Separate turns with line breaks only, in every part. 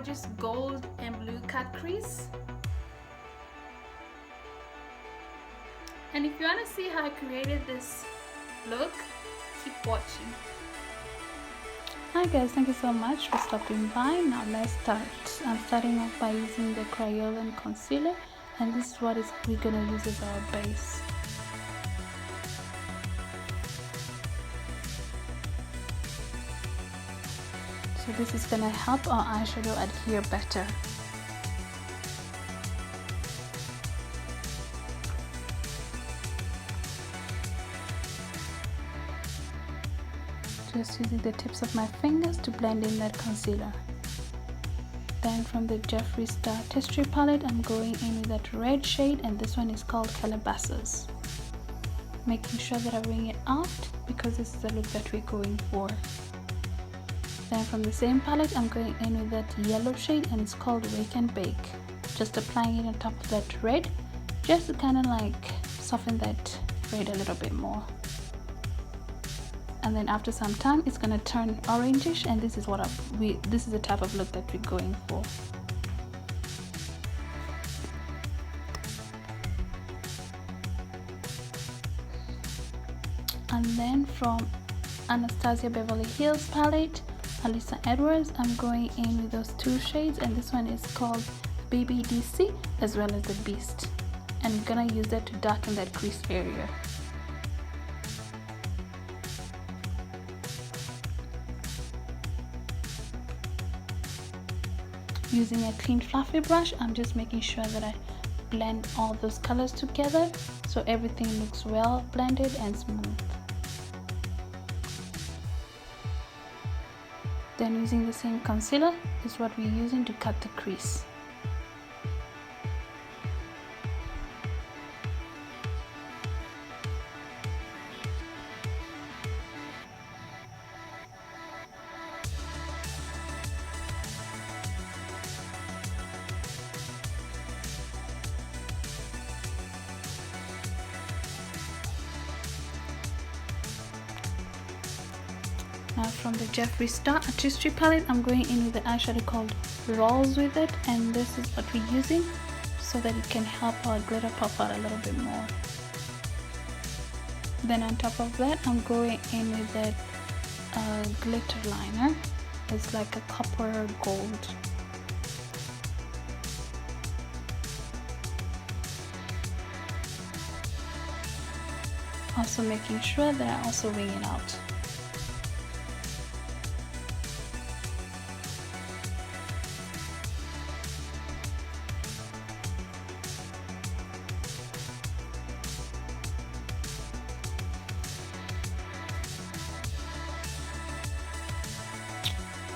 gorgeous gold and blue cut crease. And if you want to see how I created this look, keep watching. Hi guys, thank you so much for stopping by. Now let's start. I'm starting off by using the Kryolan Concealer, and this is what we're going to use as our base. So this is going to help our eyeshadow adhere better. Just using the tips of my fingers to blend in that concealer. Then from the Jefree Artistry palette, I'm going in with that red shade, and this one is called Calabasas. Making sure that I bring it out because this is the look that we're going for. Then from the same palette, I'm going in with that yellow shade, and it's called Wake and Bake. Just applying it on top of that red, just to kind of like soften that red a little bit more. And then after some time it's gonna turn orangish, and this is what this is the type of look that we're going for. And then from Anastasia Beverly Hills palette, Alyssa Edwards, I'm going in with those two shades, and this one is called BBDC as well as the Beast, and I'm gonna use that to darken that crease area. Using a clean fluffy brush, I'm just making sure that I blend all those colors together so everything looks well blended and smooth. Then using the same concealer is what we're using to cut the crease. Now from the Jefree Artistry palette, I'm going in with the eyeshadow called Rolls with it, and this is what we're using so that it can help our glitter pop out a little bit more. Then on top of that, I'm going in with that glitter liner. It's like a copper gold. Also making sure that I also wing it out.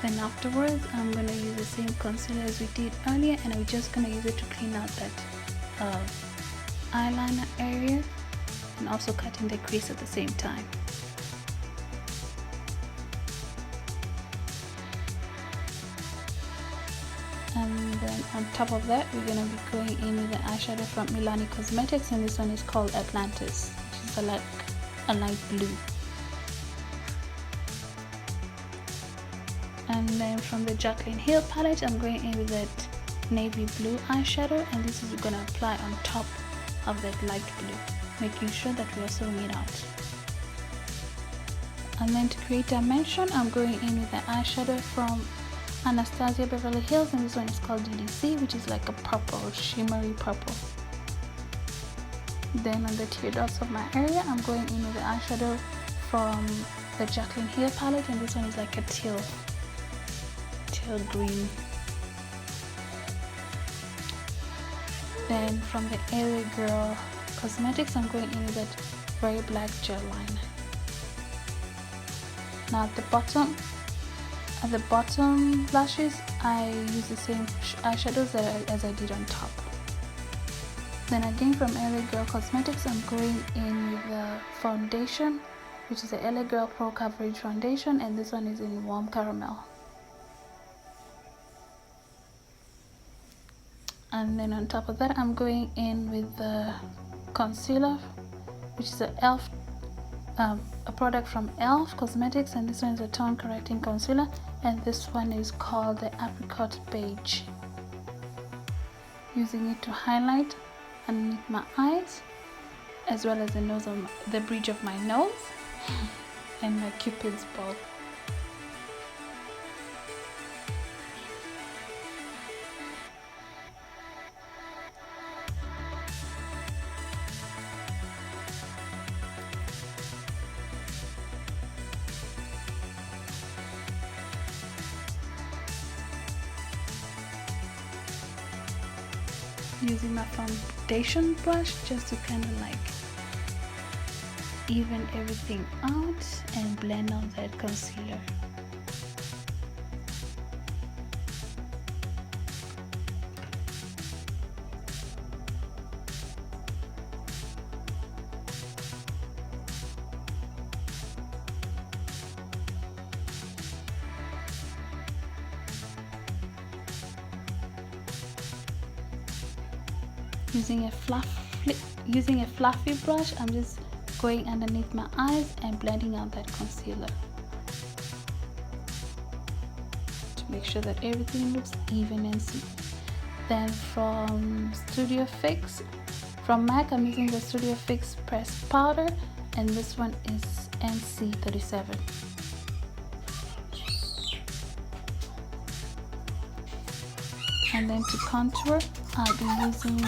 Then afterwards, I'm going to use the same concealer as we did earlier, and I'm just going to use it to clean out that eyeliner area and also cutting the crease at the same time. And then on top of that, we're going to be going in with the eyeshadow from Milani Cosmetics, and this one is called Atlantis, which is a light blue. And then from the Jaclyn Hill palette, I'm going in with that navy blue eyeshadow, and this is going to apply on top of that light blue, making sure that we also wing it out. And then to create dimension, I'm going in with the eyeshadow from Anastasia Beverly Hills, and this one is called DDC, which is like a purple, shimmery purple. Then on the teardrops of my area, I'm going in with the eyeshadow from the Jaclyn Hill palette, and this one is like a teal green. Then from the LA Girl Cosmetics, I'm going in with that very black gel liner. Now at the bottom lashes, I use the same eyeshadows as I did on top. Then again from LA Girl Cosmetics, I'm going in with the foundation, which is the LA Girl Pro Coverage Foundation, and this one is in Warm Caramel. And then on top of that, I'm going in with the concealer, which is a product from e.l.f. Cosmetics, and this one is a tone correcting concealer, and this one is called the Apricot Beige. Using it to highlight underneath my eyes, as well as the bridge of my nose and my cupid's bow. Using my foundation brush just to kind of like even everything out and blend out that concealer. Using a fluffy brush, I'm just going underneath my eyes and blending out that concealer to make sure that everything looks even and smooth. Then from MAC, I'm using the Studio Fix pressed powder, and this one is NC37. And then to contour, I'll be using,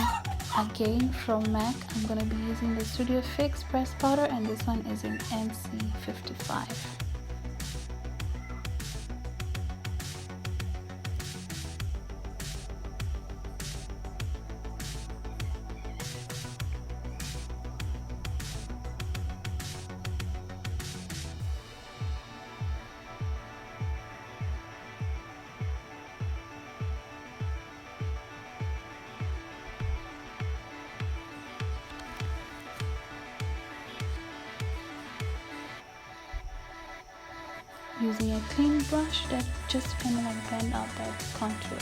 again from MAC, I'm going to be using the Studio Fix pressed powder, and this one is in NC55. Using a clean brush that just kind of like blend out that contour.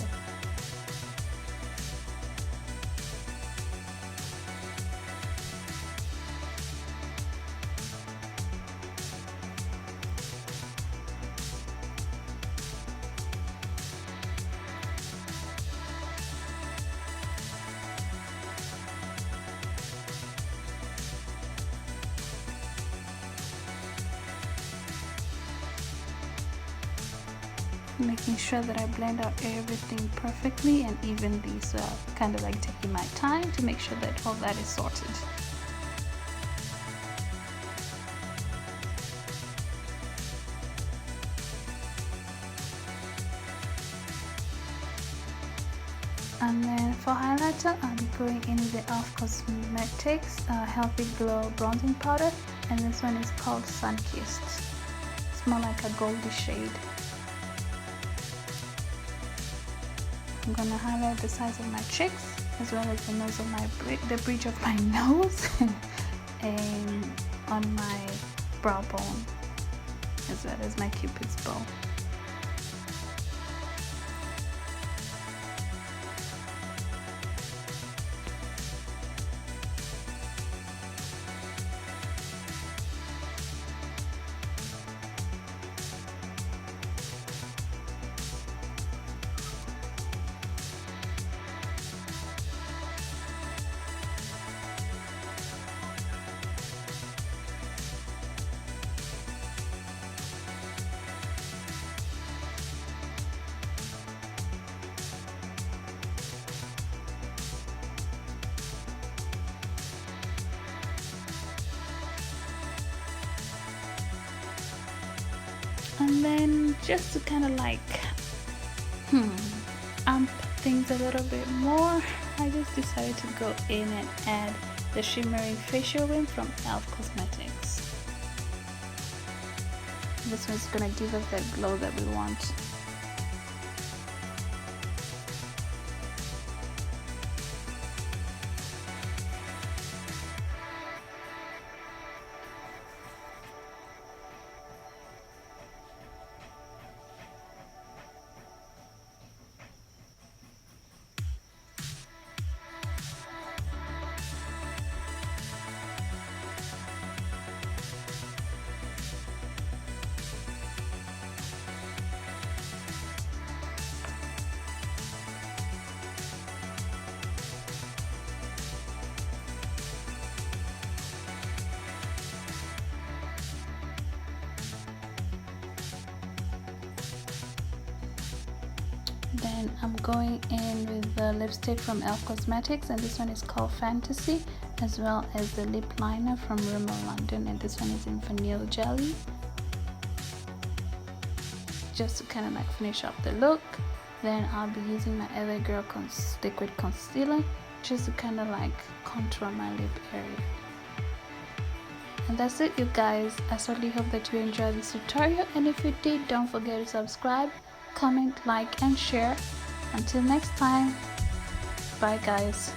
Making sure that I blend out everything perfectly and evenly, so I'm kind of like taking my time to make sure that all that is sorted. And then for highlighter, I'll be going in with the e.l.f. Cosmetics Healthy Glow Bronzing Powder, and this one is called Sunkissed. It's more like a goldy shade. I'm gonna highlight the sides of my cheeks as well as the nose of the bridge of my nose and on my brow bone, as well as my cupid's bow. And then just to kind of like amp things a little bit more, I just decided to go in and add the Shimmering Facial Rim from e.l.f. Cosmetics. This one's gonna give us that glow that we want. Then I'm going in with the lipstick from e.l.f. Cosmetics, and this one is called Fantasy, as well as the lip liner from Rimmel London, and this one is in Vanilla Jelly, just to kind of like finish up the look. Then I'll be using my LA Girl liquid concealer just to kind of like contour my lip area. And that's it, you guys. I certainly hope that you enjoyed this tutorial, and if you did, don't forget to subscribe, comment, like and share. Until next time, bye guys.